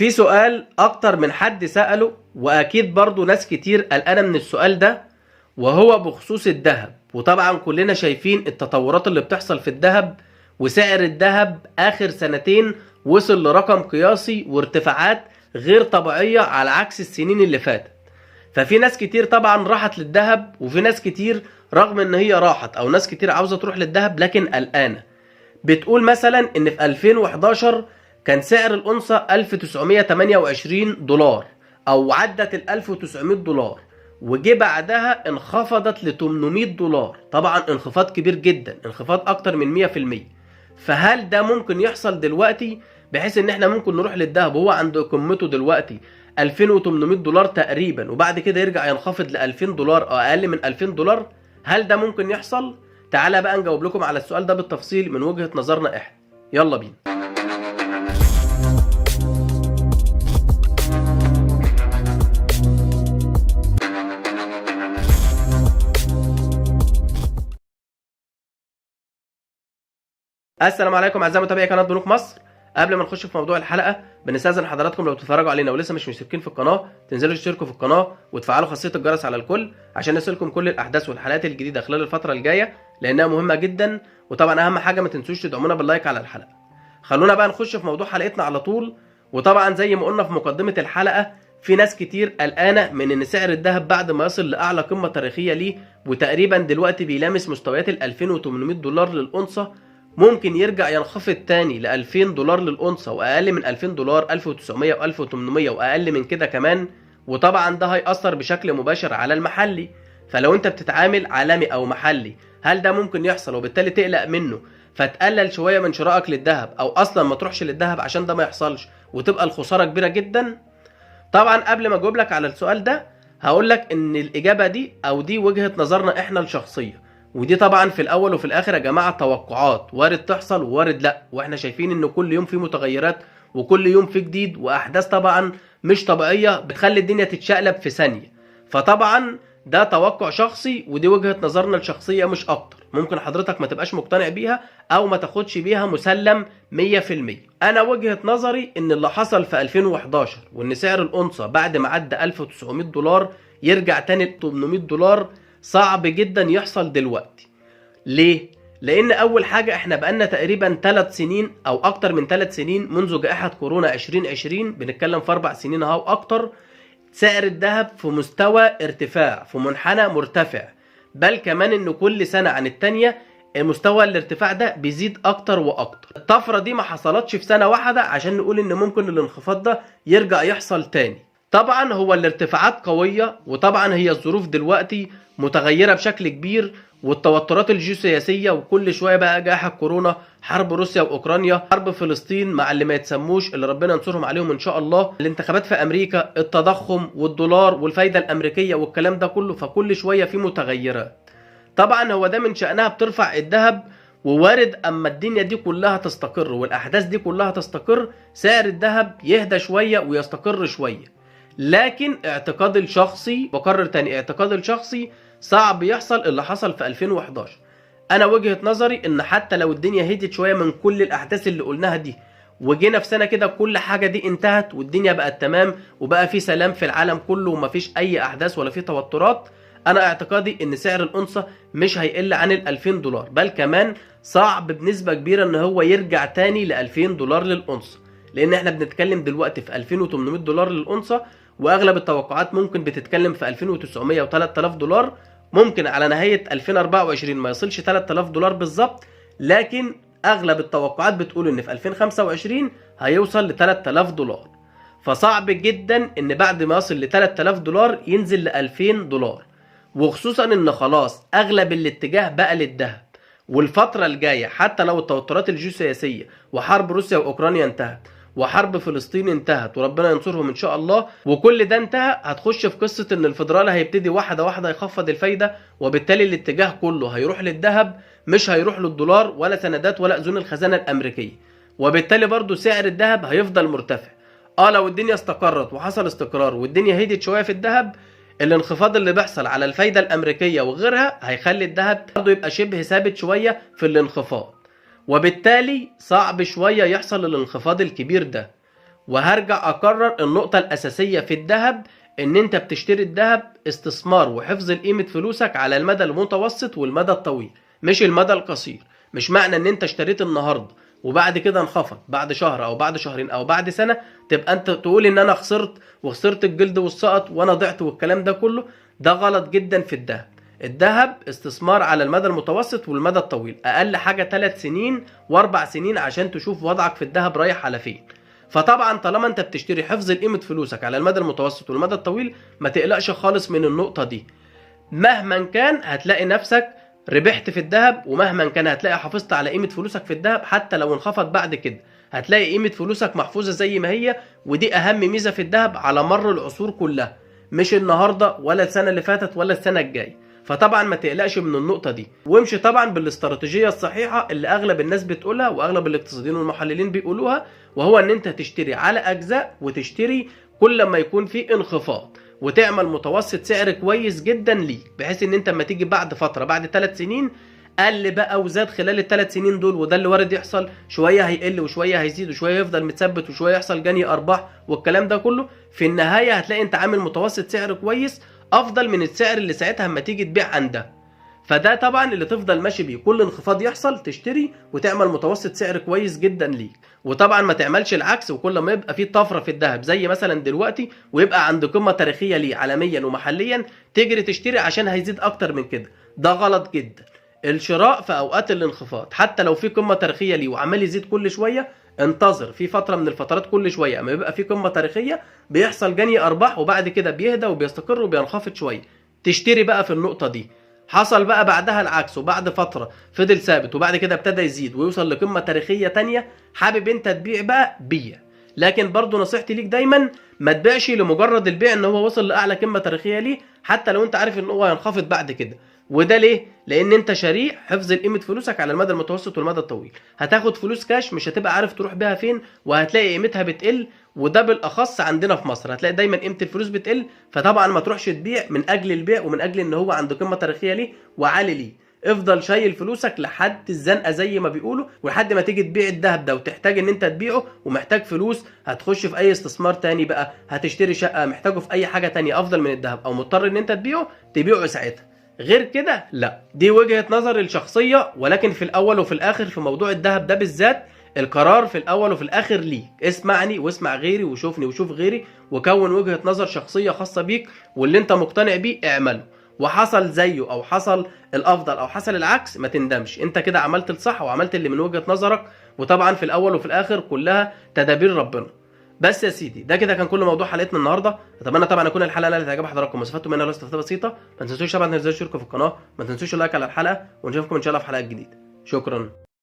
في سؤال اكتر من حد سأله، واكيد برضو ناس كتير قلقانة من السؤال ده، وهو بخصوص الذهب. وطبعا كلنا شايفين التطورات اللي بتحصل في الذهب، وسعر الذهب اخر سنتين وصل لرقم قياسي وارتفاعات غير طبيعية على عكس السنين اللي فاتت. ففي ناس كتير طبعا راحت للذهب، وفي ناس كتير رغم ان هي راحت او ناس كتير عاوزة تروح للذهب لكن قلقانة. بتقول مثلا ان في 2011 كان سعر الأنصة 1928 دولار او عدت ال 1900 دولار، وجي بعدها انخفضت ل 800 دولار. طبعا انخفاض كبير جدا، انخفاض اكتر من 100%. فهل ده ممكن يحصل دلوقتي بحيث ان احنا ممكن نروح للذهب وهو عند قمته دلوقتي 2800 دولار تقريبا، وبعد كده يرجع ينخفض ل 2000 دولار او اقل من 2000 دولار؟ هل ده ممكن يحصل؟ تعالى بقى نجاوب لكم على السؤال ده بالتفصيل من وجهة نظرنا احنا. يلا بينا. السلام عليكم اعزائي متابعي قناه بنوك مصر. قبل ما نخش في موضوع الحلقه بنستاذن حضراتكم لو بتتفرجوا علينا ولسه مش مشتركين في القناه تنزلوا تشتركوا في القناه وتفعلوا خاصيه الجرس على الكل عشان يصلكم كل الاحداث والحلقات الجديده خلال الفتره الجايه، لانها مهمه جدا. وطبعا اهم حاجه ما تنسوش تدعمونا باللايك على الحلقه. خلونا بقى نخش في موضوع حلقتنا على طول. وطبعا زي ما قلنا في مقدمه الحلقه، في ناس كتير قلقانه من ان سعر الذهب بعد ما يصل لاعلى قمه تاريخيه ليه، وتقريبا دلوقتي بيلامس مستويات ال 2800 دولار للأونصة، ممكن يرجع ينخفض تاني ل 2000 دولار للأونصة، واقل من 2000 دولار 1900 و1800 واقل من كده كمان. وطبعا ده هيأثر بشكل مباشر على المحلي. فلو انت بتتعامل عالمي او محلي، هل ده ممكن يحصل وبالتالي تقلق منه فتقلل شويه من شرائك للذهب، او اصلا ما تروحش للذهب عشان ده ما يحصلش وتبقى الخساره كبيره جدا؟ طبعا قبل ما اجاوب لك على السؤال ده هقول لك ان الاجابه دي او دي وجهه نظرنا احنا الشخصيه، ودي طبعا في الاول وفي الاخر يا جماعه توقعات، وارد تحصل ووارد لا. واحنا شايفين ان كل يوم في متغيرات وكل يوم في جديد، واحداث طبعا مش طبيعيه بتخلي الدنيا تتشقلب في ثانيه. فطبعا ده توقع شخصي ودي وجهه نظرنا الشخصيه مش اكتر. ممكن حضرتك ما تبقاش مقتنع بيها او ما تاخدش بيها مسلم 100%. انا وجهه نظري ان اللي حصل في 2011 وان سعر الأونصة بعد ما عدى 1900 دولار يرجع تاني ل 800 دولار صعب جدا يحصل دلوقتي. ليه؟ لان اول حاجه احنا بقالنا تقريبا 3 سنين او اكتر من 3 سنين منذ جائحه كورونا 2020، بنتكلم في 4 سنين اهو اكتر، سعر الذهب في مستوى ارتفاع، في منحنى مرتفع، بل كمان ان كل سنه عن التانيه مستوى الارتفاع ده بيزيد اكتر واكتر. الطفره دي ما حصلتش في سنه واحده عشان نقول ان ممكن الانخفاض ده يرجع يحصل تاني. طبعا هو الارتفاعات قويه، وطبعا هي الظروف دلوقتي متغيره بشكل كبير، والتوترات الجيوسياسيه، وكل شويه بقى جائحه كورونا، حرب روسيا واوكرانيا، حرب فلسطين مع اللي ما يتسموش اللي ربنا ينصرهم عليهم ان شاء الله، الانتخابات في امريكا، التضخم والدولار والفايده الامريكيه والكلام ده كله. فكل شويه في متغيرات. طبعا هو ده من شأنها بترفع الذهب، ووارد اما الدنيا دي كلها تستقر والاحداث دي كلها تستقر سعر الذهب يهدى شويه ويستقر شويه. لكن اعتقادي الشخصي، بكرر تاني اعتقادي الشخصي، صعب يحصل اللي حصل في 2011. انا وجهة نظري ان حتى لو الدنيا هدت شوية من كل الاحداث اللي قلناها دي، وجينا في سنة كده كل حاجة دي انتهت والدنيا بقت تمام وبقى في سلام في العالم كله ومفيش اي احداث ولا في توترات، انا اعتقادي ان سعر الأونصة مش هيقل عن ال 2000 دولار، بل كمان صعب بنسبة كبيرة ان هو يرجع تاني ل 2000 دولار للأونصة، لان احنا بنتكلم دلوقتي في 2800 دولار للأونصة، واغلب التوقعات ممكن بتتكلم في 2900 و 3000 دولار. ممكن على نهاية 2024 ما يصلش 3000 دولار بالظبط، لكن اغلب التوقعات بتقول ان في 2025 هيوصل ل 3000 دولار. فصعب جدا ان بعد ما يصل ل 3000 دولار ينزل ل 2000 دولار، وخصوصا ان خلاص اغلب الاتجاه بقى للذهب. والفترة الجاية حتى لو التوترات الجيوسياسية وحرب روسيا واوكرانيا انتهت وحرب فلسطين انتهت وربنا ينصرهم ان شاء الله وكل ده انتهى، هتخش في قصة ان الفدرالي هيبتدي واحدة واحدة يخفض الفايدة، وبالتالي الاتجاه كله هيروح للذهب، مش هيروح للدولار ولا سندات ولا اذون الخزانة الامريكية. وبالتالي برضو سعر الذهب هيفضل مرتفع. لو الدنيا استقرت وحصل استقرار والدنيا هدت شوية في الذهب، الانخفاض اللي بيحصل على الفايدة الامريكية وغيرها هيخلي الذهب برضو يبقى شبه ثابت شوية في الانخفاض، وبالتالي صعب شوية يحصل الانخفاض الكبير ده. وهرجع اكرر النقطة الاساسية في الذهب، ان انت بتشتري الذهب استثمار وحفظ قيمة فلوسك على المدى المتوسط والمدى الطويل، مش المدى القصير. مش معنى ان انت اشتريت النهاردة وبعد كده انخفض بعد شهر او بعد شهرين او بعد سنة تبقى انت تقول ان انا خسرت وخسرت الجلد والسقط وانا ضعت والكلام ده كله. ده غلط جدا في الذهب. الذهب استثمار على المدى المتوسط والمدى الطويل، اقل حاجة 3 سنين و4 سنين عشان تشوف وضعك في الذهب رايح على فين. فطبعا طالما انت بتشتري حفظ قيمة فلوسك على المدى المتوسط والمدى الطويل، ما تقلقش خالص من النقطة دي. مهما كان هتلاقي نفسك ربحت في الذهب، ومهما كان هتلاقي حافظت على قيمة فلوسك في الذهب. حتى لو انخفض بعد كده هتلاقي قيمة فلوسك محفوظة زي ما هي. ودي اهم ميزة في الذهب على مر العصور كلها، مش النهاردة ولا السنة اللي فاتت ولا السنة الجاية. فطبعا ما تقلقش من النقطة دي، وامشي طبعا بالاستراتيجية الصحيحة اللي اغلب الناس بتقولها واغلب الاقتصاديين والمحللين بيقولوها، وهو ان انت تشتري على اجزاء، وتشتري كل ما يكون في انخفاض، وتعمل متوسط سعر كويس جدا ليك، بحيث ان انت اما تيجي بعد فترة بعد 3 سنين قل بقى وزاد خلال ال3 سنين دول، وده اللي وارد يحصل، شوية هيقل وشوية هيزيد وشوية يفضل متثبت وشوية يحصل جني ارباح والكلام ده كله. في النهاية هتلاقي انت عامل متوسط سعر كويس افضل من السعر اللي ساعتها اما تيجي تبيع عندها. فده طبعا اللي تفضل ماشي بيه، كل انخفاض يحصل تشتري وتعمل متوسط سعر كويس جدا ليك. وطبعا ما تعملش العكس، وكل ما يبقى في طفره في الذهب زي مثلا دلوقتي ويبقى عند قمه تاريخيه ليه عالميا ومحليا تجري تشتري عشان هيزيد اكتر من كده. ده غلط جدا. الشراء في اوقات الانخفاض حتى لو في قمه تاريخيه ليه وعمال يزيد كل شويه، انتظر في فتره من الفترات كل شويه اما يبقى في قمه تاريخيه بيحصل جني ارباح، وبعد كده بيهدى وبيستقر وبينخفض شويه، تشتري بقى في النقطه دي. حصل بقى بعدها العكس، وبعد فترة فضل ثابت وبعد كده ابتدى يزيد ويوصل لقمة تاريخية تانية، حابب انت تبيع بقى بيع. لكن برضو نصيحتي ليك دايما ما تبيعش لمجرد البيع ان هو وصل لاعلى قمة تاريخية ليه، حتى لو انت عارف ان هو هينخفض بعد كده. وده ليه؟ لان انت شريك حفظ قيمة فلوسك على المدى المتوسط والمدى الطويل. هتاخد فلوس كاش مش هتبقى عارف تروح بيها فين، وهتلاقي قيمتها بتقل. وده بالاخص عندنا في مصر هتلاقي دايما قيمه الفلوس بتقل. فطبعا ما تروحش تبيع من اجل البيع ومن اجل ان هو عنده قيمه تاريخيه ليه وعالي ليه. افضل شايل فلوسك لحد الزنقه زي ما بيقولوا، ولحد ما تيجي تبيع الذهب ده وتحتاج ان انت تبيعه ومحتاج فلوس، هتخش في اي استثمار تاني بقى، هتشتري شقه، محتاجه في اي حاجه تانية افضل من الذهب، او مضطر ان انت تبيعه ساعتها. غير كده لا. دي وجهة نظري الشخصية، ولكن في الاول وفي الاخر في موضوع الذهب ده بالذات القرار في الاول وفي الاخر ليك. اسمعني واسمع غيري وشوفني وشوف غيري، وكون وجهة نظر شخصية خاصة بيك، واللي انت مقتنع بيه اعمله. وحصل زيه او حصل الافضل او حصل العكس ما تندمش، انت كده عملت الصح وعملت اللي من وجهة نظرك. وطبعا في الاول وفي الاخر كلها تدابير ربنا. بس يا سيدي ده كده كان كل موضوع حلقتنا النهارده. اتمنى طبعا يكون الحلقه اللي تعجب حضراتكم واستفدتوا منها لو استفدتوا بسيطه. ما تنسوش طبعا تنزلوا تشتركوا في القناه، ما تنسوش اللايك على الحلقه، ونشوفكم ان شاء الله في حلقات جديده. شكرا.